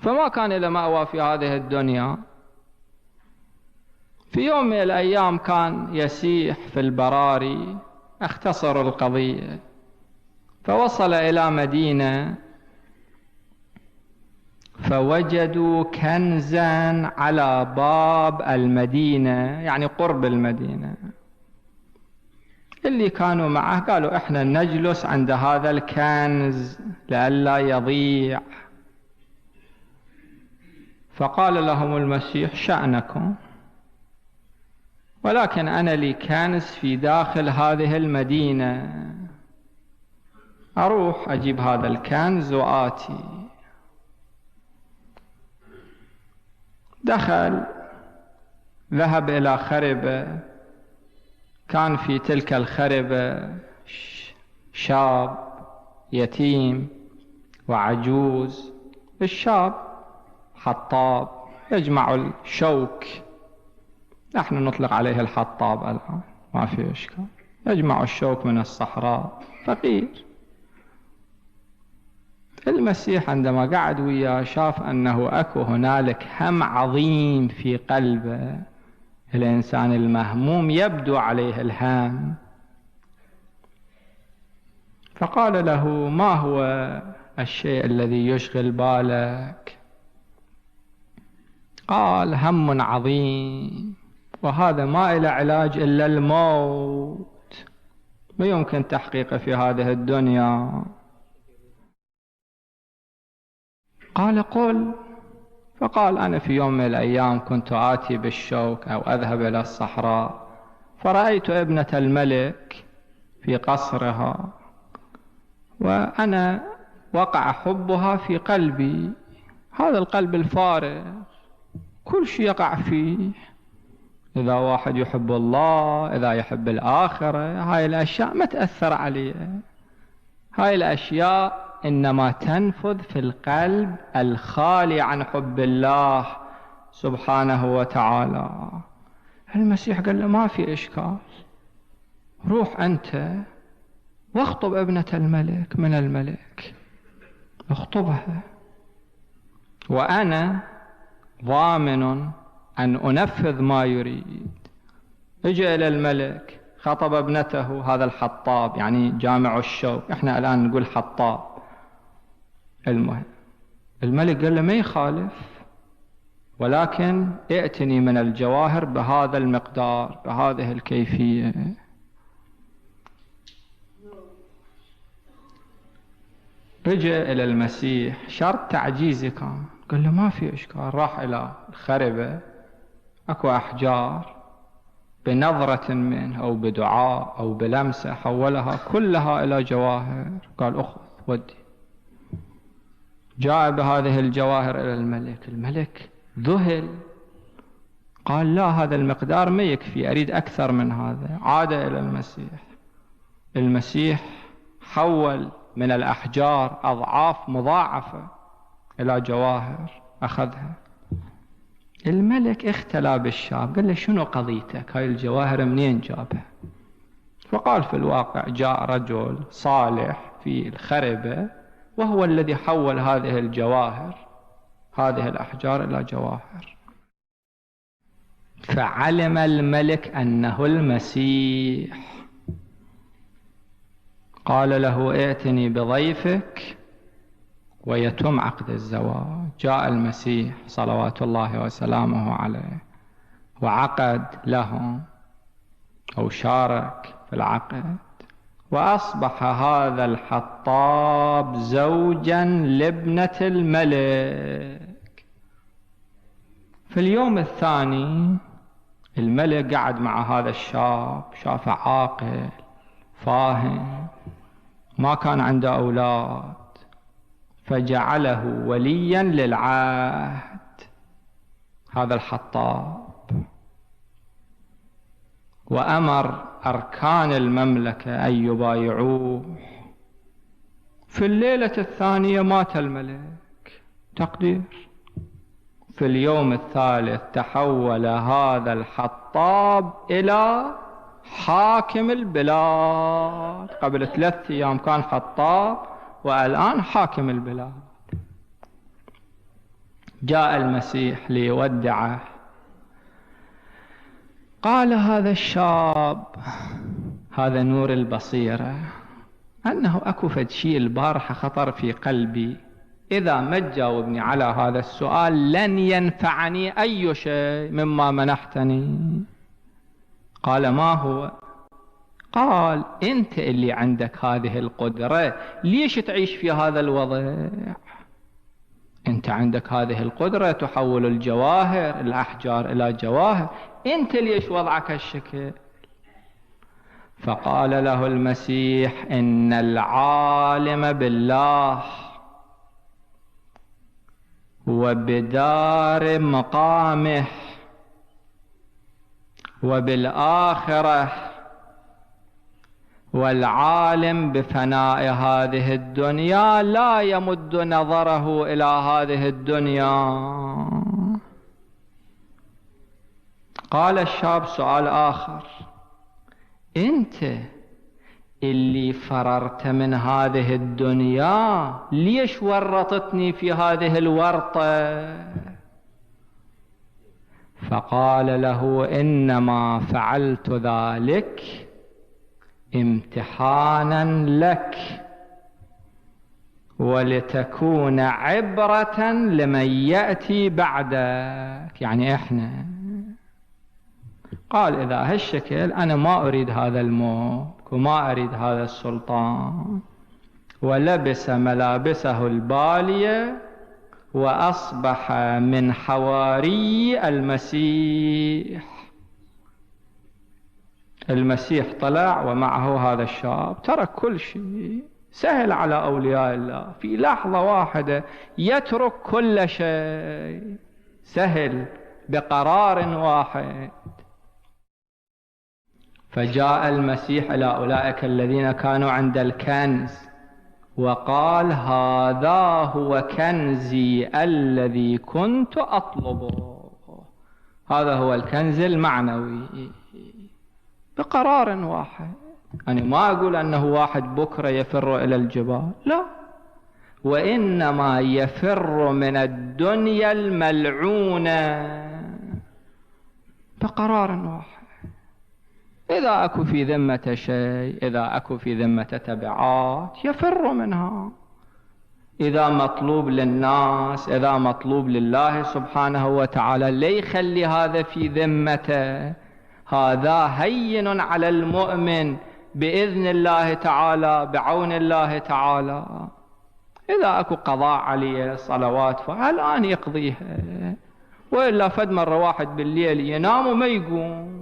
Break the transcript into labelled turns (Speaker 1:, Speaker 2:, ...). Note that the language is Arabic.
Speaker 1: فما كان له مأوى في هذه الدنيا. في يوم من الأيام كان يسيح في البراري، اختصر القضية، فوصل إلى مدينة فوجدوا كنزا على باب المدينة، يعني قرب المدينة. اللي كانوا معه قالوا احنا نجلس عند هذا الكنز لئلا يضيع. فقال لهم المسيح شأنكم، ولكن أنا لي كنز في داخل هذه المدينة، أروح أجيب هذا الكنز وآتي. دخل، ذهب إلى خربة، كان في تلك الخربة شاب يتيم وعجوز. الشاب حطاب يجمع الشوك، نحن نطلق عليه الحطاب الآن، ما في إشكال، يجمع الشوك من الصحراء، فقير. المسيح عندما قعد وياه شاف أنه أكو هنالك هم عظيم في قلبه. الإنسان المهموم يبدو عليه الهم، فقال له ما هو الشيء الذي يشغل بالك؟ قال هم عظيم، وهذا ما إلى علاج إلا الموت، ما يمكن تحقيقه في هذه الدنيا. قال قل. فقال أنا في يوم من الأيام كنت آتي بالشوك أو أذهب إلى الصحراء، فرأيت ابنة الملك في قصرها، وأنا وقع حبها في قلبي، هذا القلب الفارغ كل شيء يقع فيه. إذا واحد يحب الله، إذا يحب الآخرة، هاي الأشياء ما تأثر عليه. هاي الأشياء إنما تنفذ في القلب الخالي عن حب الله سبحانه وتعالى. المسيح قال له ما في إشكال، روح أنت واخطب ابنة الملك من الملك، اخطبها، وأنا ضامن أن أنفذ ما يريد. اجى إلى الملك، خطب ابنته، هذا الحطاب يعني جامع الشوك، احنا الآن نقول حطاب. المهم الملك قال له ما يخالف، ولكن ائتني من الجواهر بهذا المقدار بهذه الكيفية. رجع إلى المسيح، شرط تعجيزي كان، قال له ما في إشكال. راح إلى الخربة، أكو أحجار، بنظرة منه أو بدعاء أو بلمسة حولها كلها إلى جواهر. قال أخذ ودي. جاء بهذه الجواهر إلى الملك، الملك ذهل، قال لا هذا المقدار ما يكفي، أريد أكثر من هذا. عاد إلى المسيح، المسيح حول من الأحجار أضعاف مضاعفة إلى جواهر، أخذها. الملك اختلى بالشاب، قال له شنو قضيتك؟ هاي الجواهر منين جابها؟ فقال في الواقع جاء رجل صالح في الخربة وهو الذي حول هذه الجواهر، هذه الأحجار إلى جواهر. فعلم الملك أنه المسيح، قال له ائتني بضيفك ويتم عقد الزواج. جاء المسيح صلوات الله وسلامه عليه وعقد لهم أو شارك في العقد، وأصبح هذا الحطاب زوجا لابنة الملك. في اليوم الثاني الملك قعد مع هذا الشاب، شافه عاقل فاهم، ما كان عنده أولاد، فجعله وليا للعهد هذا الحطاب، وأمر أركان المملكة أن يبايعوه. في الليلة الثانية مات الملك، تقدير. في اليوم الثالث تحول هذا الحطاب إلى حاكم البلاد. قبل 3 أيام كان حطاب، والآن حاكم البلاد. جاء المسيح ليودعه. قال هذا الشاب، هذا نور البصيرة، أنه أكو فد شيء البارحة خطر في قلبي، إذا ما تجاوبني على هذا السؤال لن ينفعني أي شيء مما منحتني. قال ما هو؟ قال أنت اللي عندك هذه القدرة، ليش تعيش في هذا الوضع؟ أنت عندك هذه القدرة تحول الجواهر الأحجار إلى جواهر، أنت ليش وضعك هالشكل؟ فقال له المسيح إن العالم بالله وبدار مقامه وبالآخرة والعالم بفناء هذه الدنيا لا يمد نظره إلى هذه الدنيا. قال الشاب سؤال آخر، أنت اللي فررت من هذه الدنيا ليش ورطتني في هذه الورطة؟ فقال له إنما فعلت ذلك امتحانا لك ولتكون عبرة لمن يأتي بعدك، يعني إحنا. قال إذا هالشكل أنا ما أريد هذا الملك وما أريد هذا السلطان، ولبس ملابسه البالية وأصبح من حواري المسيح. المسيح طلع ومعه هذا الشاب، ترك كل شيء، سهل على أولياء الله في لحظة واحدة يترك كل شيء، سهل بقرار واحد. فجاء المسيح إلى أولئك الذين كانوا عند الكنز وقال هذا هو كنزي الذي كنت أطلبه. هذا هو الكنز المعنوي بقرار واحد. أنا ما أقول أنه واحد بكرة يفر إلى الجبال، لا، وإنما يفر من الدنيا الملعونة بقرار واحد. إذا أكو في ذمة شيء، إذا أكو في ذمة تبعات يفر منها. إذا مطلوب للناس، إذا مطلوب لله سبحانه وتعالى، ليخلي هذا في ذمته. هذا هين على المؤمن بإذن الله تعالى، بعون الله تعالى. إذا أكو قضاء عليه صلوات فالآن يقضيها، وإلا فد مرة واحد بالليل ينام وما يقوم،